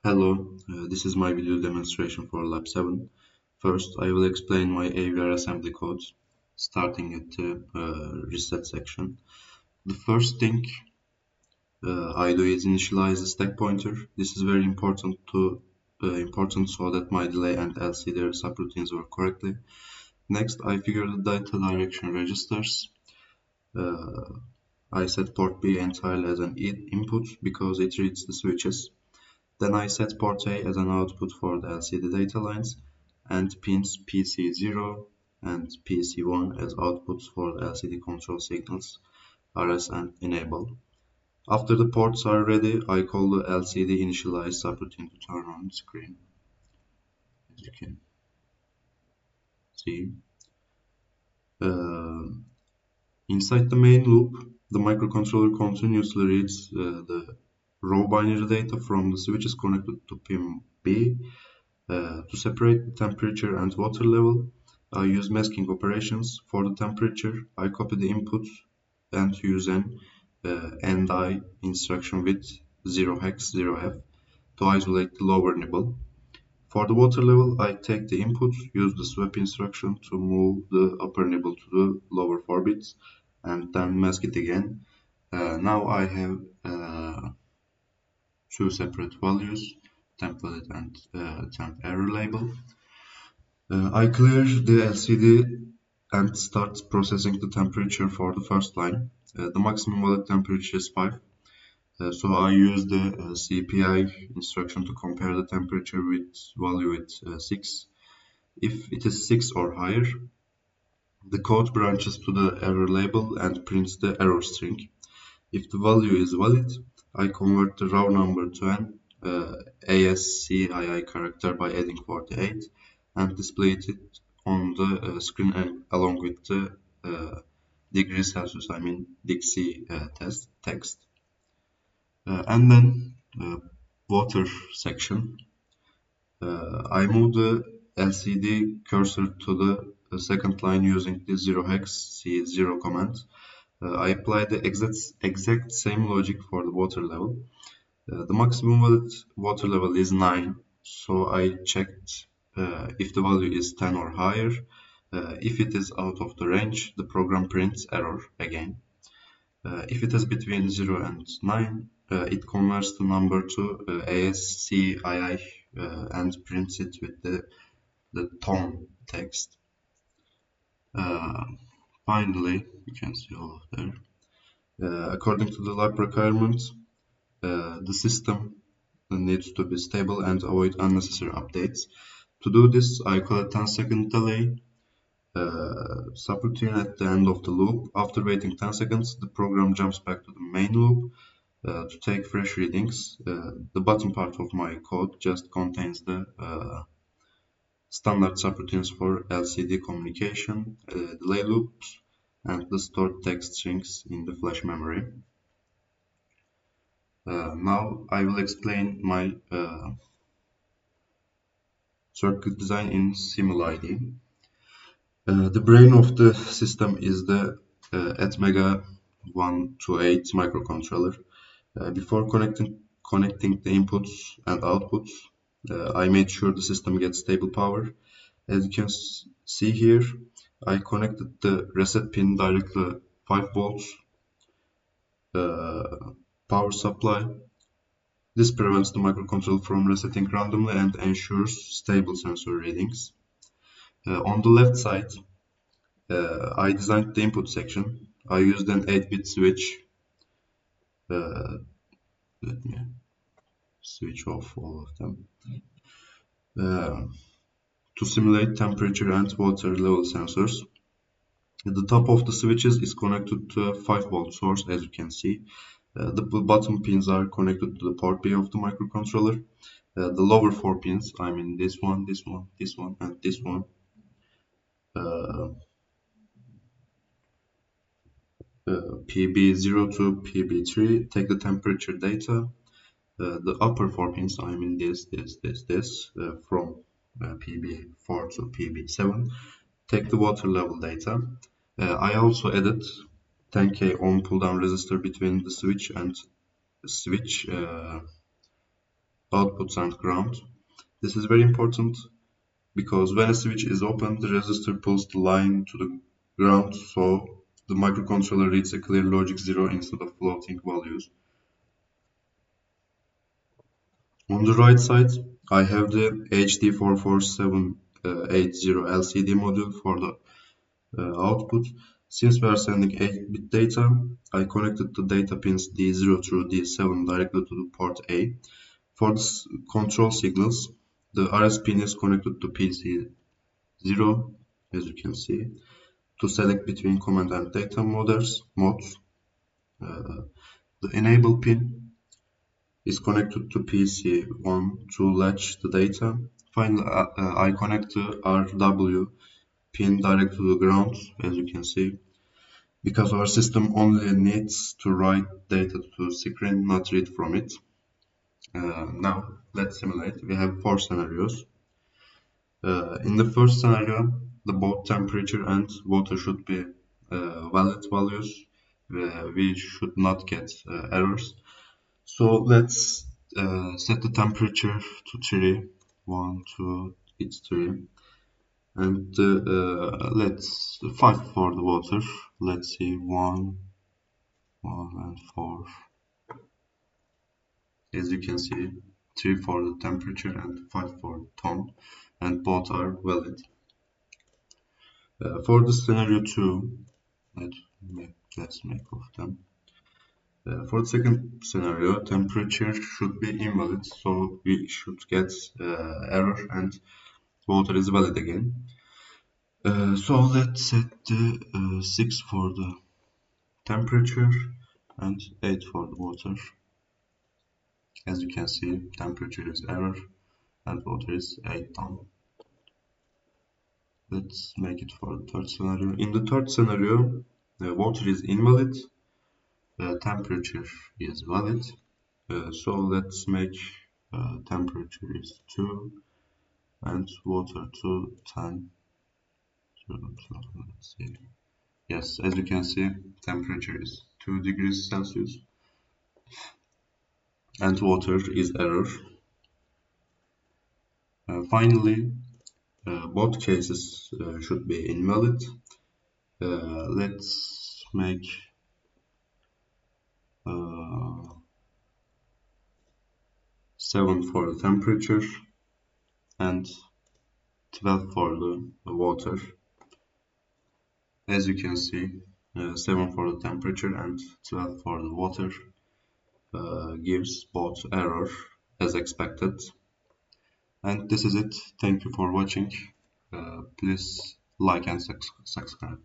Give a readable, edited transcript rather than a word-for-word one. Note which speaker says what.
Speaker 1: Hello, this is my video demonstration for Lab 7. First, I will explain my AVR assembly code, starting at the reset section. The first thing I do is initialize the stack pointer. This is very important so that my delay and LCD subroutines work correctly. Next, I figure the data direction registers. I set port B entirely as an input because it reads the switches. Then I set port A as an output for the LCD data lines and pins PC0 and PC1 as outputs for the LCD control signals RS and enable. After the ports are ready, I call the LCD initialize subroutine to turn on screen, as you can see. Inside the main loop, the microcontroller continuously reads the raw binary data from the switches connected to pin B. To separate the temperature and water level, I use masking operations. For the temperature, I copy the input and use an AND-I instruction with 0hex 0F to isolate the lower nibble. For the water level, I take the input, use the swap instruction to move the upper nibble to the lower 4 bits, and then mask it again. Now I have two separate values, temp valid and temp error label. I clear the LCD and start processing the temperature for the first line. The maximum valid temperature is 5. So I use the CPI instruction to compare the temperature with value with 6. If it is 6 or higher, the code branches to the error label and prints the error string. If the value is valid, I convert the raw number to an ASCII character by adding 48 and display it on the screen along with the degrees Celsius, Dixie text. And then water section. I move the LCD cursor to the second line using the 0hex C0 command. I apply the exact same logic for the water level. The maximum valid water level is 9, so I checked if the value is 10 or higher. If it is out of the range, the program prints error again. If it is between 0 and 9, it converts the number to ASCII and prints it with the tone text. Finally, you can see all of there. According to the lab requirements, the system needs to be stable and avoid unnecessary updates. To do this, I call a 10-second delay subroutine at the end of the loop. After waiting 10 seconds, the program jumps back to the main loop to take fresh readings. The bottom part of my code just contains the standard subroutines for LCD communication, delay loops, and the stored text strings in the flash memory. Now I will explain my circuit design in SimulID. The brain of the system is the ATmega128 microcontroller. Before connecting the inputs and outputs, I made sure the system gets stable power. As you can see here, I connected the reset pin directly 5 volts power supply. This prevents the microcontroller from resetting randomly and ensures stable sensor readings. On the left side, I designed the input section. I used an 8-bit switch. Let me switch off all of them. To simulate temperature and water level sensors. The top of the switches is connected to a 5-volt source, as you can see. The bottom pins are connected to the port B of the microcontroller. The lower 4 pins, this one, this one, this one, and this one, PB0 to PB3, take the temperature data. The upper 4 pins, this, from PB4 to PB7, take the water level data. I also added 10K ohm pull-down resistor between the switch and switch outputs and ground. This is very important because when a switch is open, the resistor pulls the line to the ground, so the microcontroller reads a clear logic 0 instead of floating values. On the right side, I have the HD44780 LCD module for the output. Since we are sending 8-bit data, I connected the data pins D0 through D7 directly to the port A. For the control signals, the RS pin is connected to PC0, as you can see, to select between command and data modes. Uh, the enable pin is connected to PC1 to latch the data. Finally, I connect the RW pin direct to the ground, as you can see, because our system only needs to write data to the screen, not read from it. Now, let's simulate. We have 4 scenarios. In the first scenario, the both temperature and water should be valid values. We should not get errors. So let's set the temperature to 3. 1, 2, it's 3. And let's 5 for the water. Let's see, 1, 1 and 4. As you can see, 3 for the temperature and 5 for the tone, and both are valid. For the scenario 2, let's make of them. For the second scenario, temperature should be invalid, so we should get error, and water is valid again. So let's set the 6 for the temperature and 8 for the water. As you can see, temperature is error and water is 8 down. Let's make it for the third scenario. In the third scenario, water is invalid, temperature is valid. So let's make temperature is 2 and water to 10. Let's see. Yes, as you can see, temperature is 2 degrees Celsius and water is error. Finally, both cases should be invalid. Let's make 7 for the temperature and 12 for the water. As you can see, 7 for the temperature and 12 for the water gives both error as expected. And this is it. Thank you for watching. Please like and subscribe.